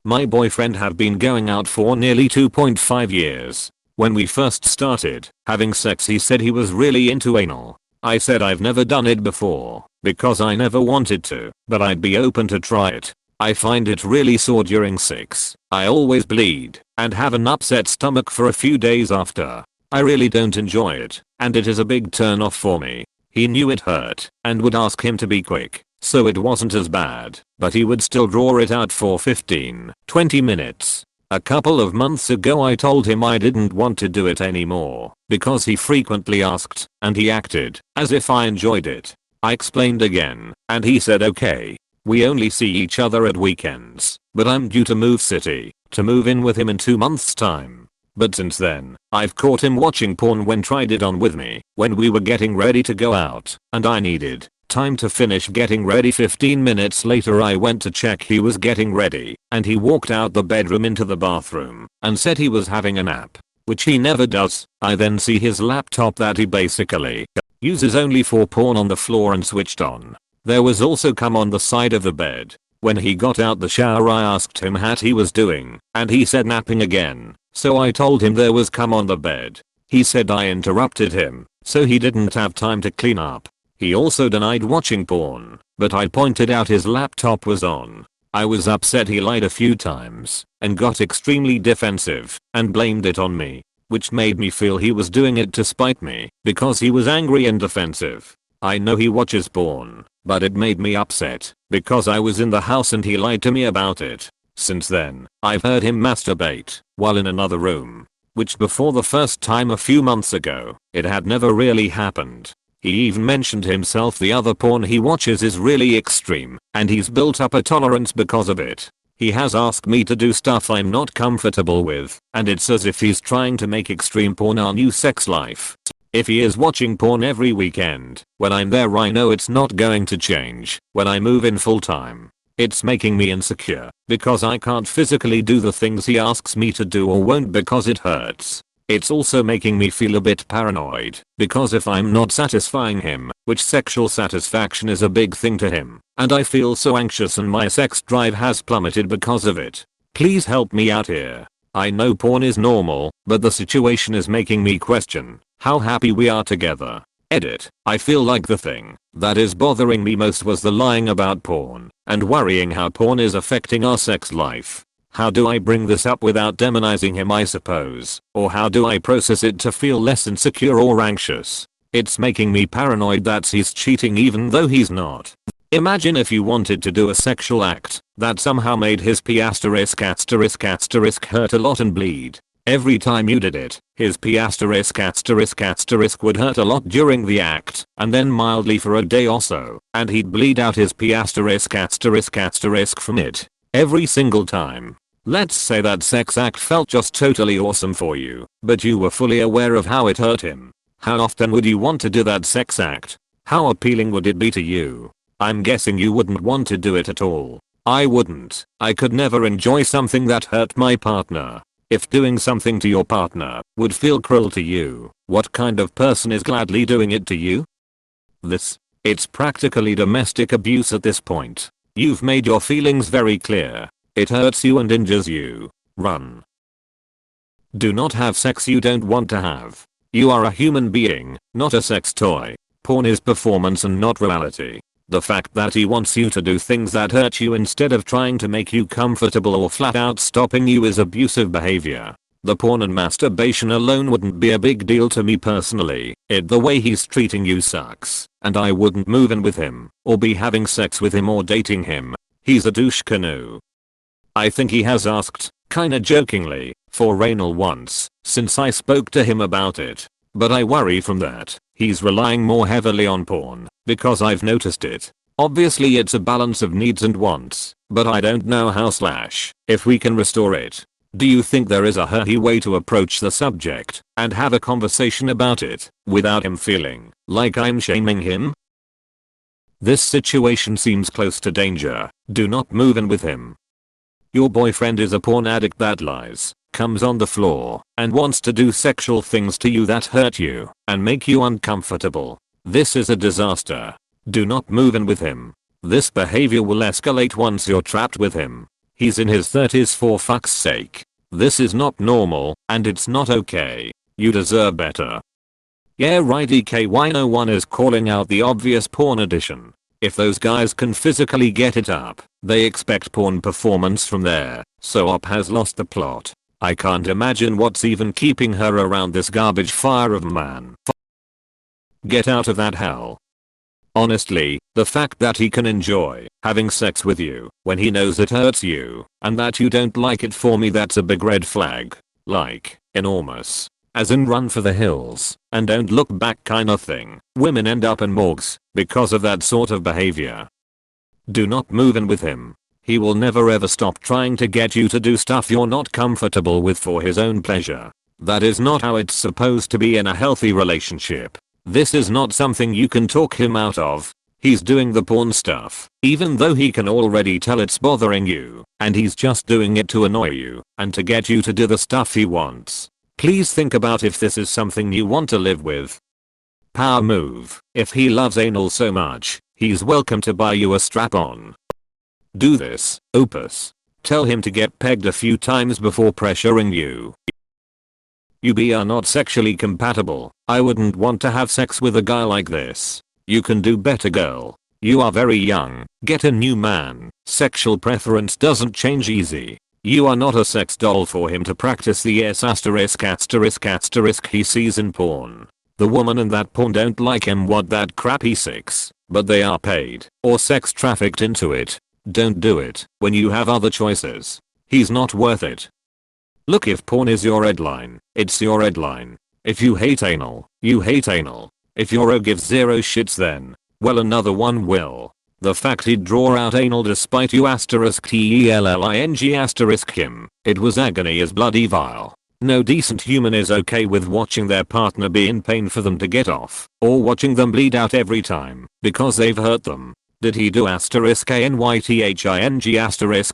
My boyfriend have been going out for nearly 2.5 years. When we first started having sex he said he was really into anal. I said I've never done it before because I never wanted to, but I'd be open to try it. I find it really sore during sex. I always bleed and have an upset stomach for a few days after. I really don't enjoy it, and it is a big turn off for me. He knew it hurt and would ask him to be quick, so it wasn't as bad, but he would still draw it out for 15-20 minutes. A couple of months ago I told him I didn't want to do it anymore because he frequently asked and he acted as if I enjoyed it. I explained again and he said okay. We only see each other at weekends, but I'm due to move city to move in with him in 2 months time. But since then, I've caught him watching porn when tried it on with me when we were getting ready to go out and I needed time to finish getting ready. 15 minutes later I went to check he was getting ready and he walked out the bedroom into the bathroom and said he was having a nap, which he never does. I then see his laptop that he basically uses only for porn on the floor and switched on. There was also cum on the side of the bed. When he got out the shower I asked him what he was doing and he said napping again, so I told him there was cum on the bed. He said I interrupted him, so he didn't have time to clean up. He also denied watching porn, but I pointed out his laptop was on. I was upset he lied a few times and got extremely defensive and blamed it on me, which made me feel he was doing it to spite me because he was angry and defensive. I know he watches porn, but it made me upset because I was in the house and he lied to me about it. Since then, I've heard him masturbate while in another room, which before the first time a few months ago, it had never really happened. He even mentioned himself the other porn he watches is really extreme and he's built up a tolerance because of it. He has asked me to do stuff I'm not comfortable with and it's as if he's trying to make extreme porn our new sex life. If he is watching porn every weekend, when I'm there I know it's not going to change when I move in full time. It's making me insecure because I can't physically do the things he asks me to do or won't because it hurts. It's also making me feel a bit paranoid because if I'm not satisfying him, which sexual satisfaction is a big thing to him, and I feel so anxious and my sex drive has plummeted because of it. Please help me out here. I know porn is normal, but the situation is making me question how happy we are together. Edit. I feel like the thing that is bothering me most was the lying about porn and worrying how porn is affecting our sex life. How do I bring this up without demonizing him I suppose, or how do I process it to feel less insecure or anxious? It's making me paranoid that he's cheating even though he's not. Imagine if you wanted to do a sexual act that somehow made his P** hurt a lot and bleed. Every time you did it, his P** would hurt a lot during the act, and then mildly for a day or so, and he'd bleed out his P** from it. Every single time. Let's say that sex act felt just totally awesome for you, but you were fully aware of how it hurt him. How often would you want to do that sex act? How appealing would it be to you? I'm guessing you wouldn't want to do it at all. I wouldn't. I could never enjoy something that hurt my partner. If doing something to your partner would feel cruel to you, what kind of person is gladly doing it to you? It's practically domestic abuse at this point. You've made your feelings very clear. It hurts you and injures you. Run. Do not have sex you don't want to have. You are a human being, not a sex toy. Porn is performance and not reality. The fact that he wants you to do things that hurt you instead of trying to make you comfortable or flat out stopping you is abusive behavior. The porn and masturbation alone wouldn't be a big deal to me personally. The way he's treating you sucks, and I wouldn't move in with him, or be having sex with him or dating him. He's a douche canoe. I think he has asked, kinda jokingly, for anal once, since I spoke to him about it. But I worry from that, he's relying more heavily on porn, because I've noticed it. Obviously it's a balance of needs and wants, but I don't know how / if we can restore it. Do you think there is a healthy way to approach the subject and have a conversation about it without him feeling like I'm shaming him? This situation seems close to danger. Do not move in with him. Your boyfriend is a porn addict that lies, comes on the floor, and wants to do sexual things to you that hurt you and make you uncomfortable. This is a disaster. Do not move in with him. This behavior will escalate once you're trapped with him. He's in his 30s for fuck's sake. This is not normal, and it's not okay. You deserve better. Yeah right EKY, no one is calling out the obvious porn addition. If those guys can physically get it up, they expect porn performance from there, so Op has lost the plot. I can't imagine what's even keeping her around this garbage fire of a man. Get out of that hell. Honestly, the fact that he can enjoy having sex with you when he knows it hurts you and that you don't like it, for me that's a big red flag. Like, enormous. As in run for the hills and don't look back kinda thing. Women end up in morgues because of that sort of behavior. Do not move in with him. He will never ever stop trying to get you to do stuff you're not comfortable with for his own pleasure. That is not how it's supposed to be in a healthy relationship. This is not something you can talk him out of. He's doing the porn stuff, even though he can already tell it's bothering you, and he's just doing it to annoy you and to get you to do the stuff he wants. Please think about if this is something you want to live with. Power move. If he loves anal so much, he's welcome to buy you a strap-on. Do this, Opus. Tell him to get pegged a few times before pressuring you. You are not sexually compatible. I wouldn't want to have sex with a guy like this. You can do better, girl. You are very young. Get a new man. Sexual preference doesn't change easy. You are not a sex doll for him to practice the yes **** he sees in porn. The woman in that porn don't like him, what that crappy sex, but they are paid or sex trafficked into it. Don't do it when you have other choices. He's not worth it. Look, if porn is your headline, it's your headline. If you hate anal, you hate anal. If your O gives zero shits, then, well, another one will. The fact he'd draw out anal despite you *telling him, it was agony is bloody vile. No decent human is okay with watching their partner be in pain for them to get off, or watching them bleed out every time, because they've hurt them. Did he do *anything*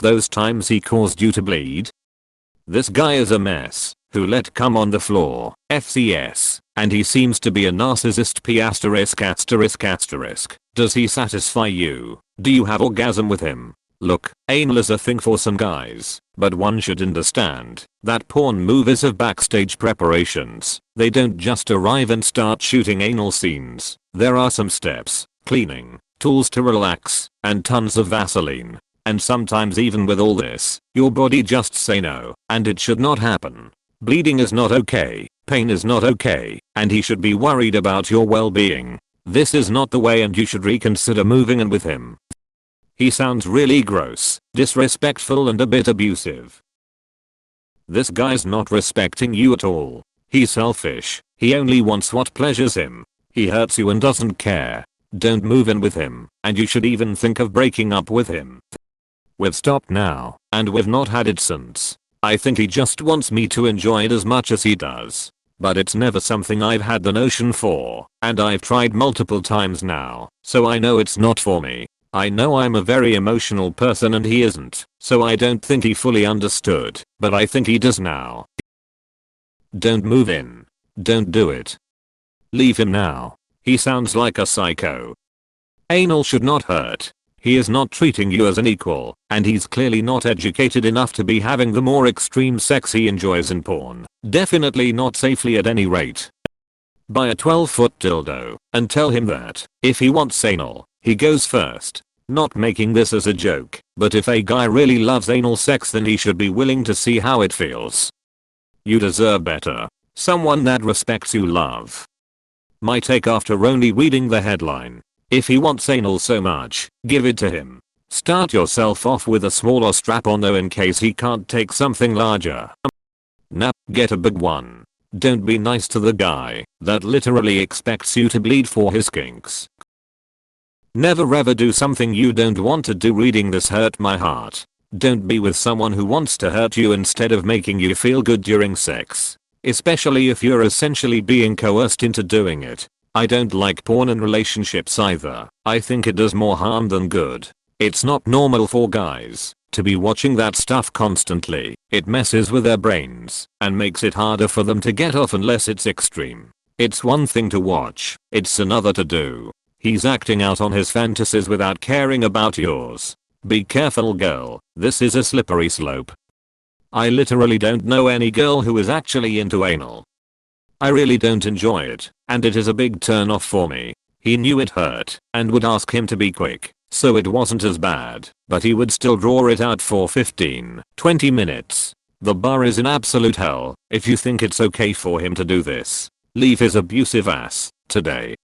those times he caused you to bleed? This guy is a mess, who let come on the floor, FCS, and he seems to be a narcissist ****. Does he satisfy you? Do you have orgasm with him? Look, anal is a thing for some guys, but one should understand that porn movies have backstage preparations. They don't just arrive and start shooting anal scenes. There are some steps, cleaning, tools to relax, and tons of Vaseline. And sometimes even with all this, your body just say no, and it should not happen. Bleeding is not okay, pain is not okay, and he should be worried about your well-being. This is not the way, and you should reconsider moving in with him. He sounds really gross, disrespectful, and a bit abusive. This guy's not respecting you at all. He's selfish. He only wants what pleasures him. He hurts you and doesn't care. Don't move in with him, and you should even think of breaking up with him. We've stopped now, and we've not had it since. I think he just wants me to enjoy it as much as he does. But it's never something I've had the notion for, and I've tried multiple times now, so I know it's not for me. I know I'm a very emotional person and he isn't, so I don't think he fully understood, but I think he does now. Don't move in. Don't do it. Leave him now. He sounds like a psycho. Anal should not hurt. He is not treating you as an equal, and he's clearly not educated enough to be having the more extreme sex he enjoys in porn. Definitely not safely at any rate. Buy a 12-foot dildo, and tell him that, if he wants anal, he goes first. Not making this as a joke, but if a guy really loves anal sex, then he should be willing to see how it feels. You deserve better. Someone that respects you, love. My take after only reading the headline. If he wants anal so much, give it to him. Start yourself off with a smaller strap-on though, in case he can't take something larger. Nah, get a big one. Don't be nice to the guy that literally expects you to bleed for his kinks. Never ever do something you don't want to do. Reading this hurt my heart. Don't be with someone who wants to hurt you instead of making you feel good during sex. Especially if you're essentially being coerced into doing it. I don't like porn in relationships either. I think it does more harm than good. It's not normal for guys to be watching that stuff constantly. It messes with their brains and makes it harder for them to get off unless it's extreme. It's one thing to watch, it's another to do. He's acting out on his fantasies without caring about yours. Be careful girl, this is a slippery slope. I literally don't know any girl who is actually into anal. I really don't enjoy it, and it is a big turn off for me. He knew it hurt and would ask him to be quick, so it wasn't as bad, but he would still draw it out for 15-20 minutes. The bar is in absolute hell if you think it's okay for him to do this. Leave his abusive ass today.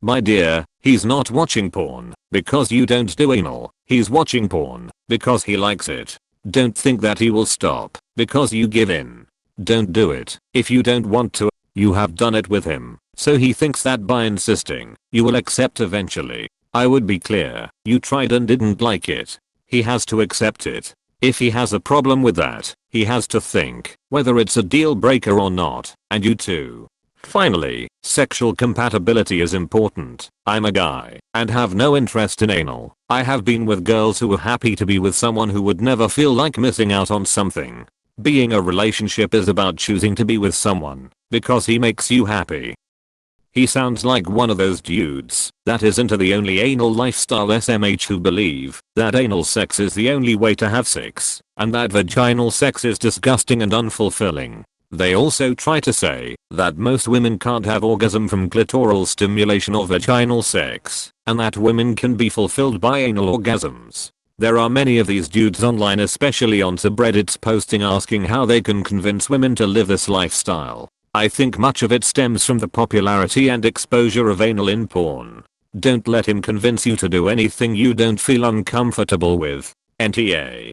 My dear, he's not watching porn because you don't do anal. He's watching porn because he likes it. Don't think that he will stop because you give in. Don't do it if you don't want to. You have done it with him, so he thinks that by insisting, you will accept eventually. I would be clear, you tried and didn't like it. He has to accept it. If he has a problem with that, he has to think whether it's a deal breaker or not, and you too. Finally, sexual compatibility is important. I'm a guy and have no interest in anal. I have been with girls who were happy to be with someone who would never feel like missing out on something. Being a relationship is about choosing to be with someone because he makes you happy. He sounds like one of those dudes that is into the only anal lifestyle SMH who believe that anal sex is the only way to have sex and that vaginal sex is disgusting and unfulfilling. They also try to say that most women can't have orgasm from clitoral stimulation or vaginal sex and that women can be fulfilled by anal orgasms. There are many of these dudes online, especially on subreddits, posting asking how they can convince women to live this lifestyle. I think much of it stems from the popularity and exposure of anal in porn. Don't let him convince you to do anything you don't feel uncomfortable with. NTA.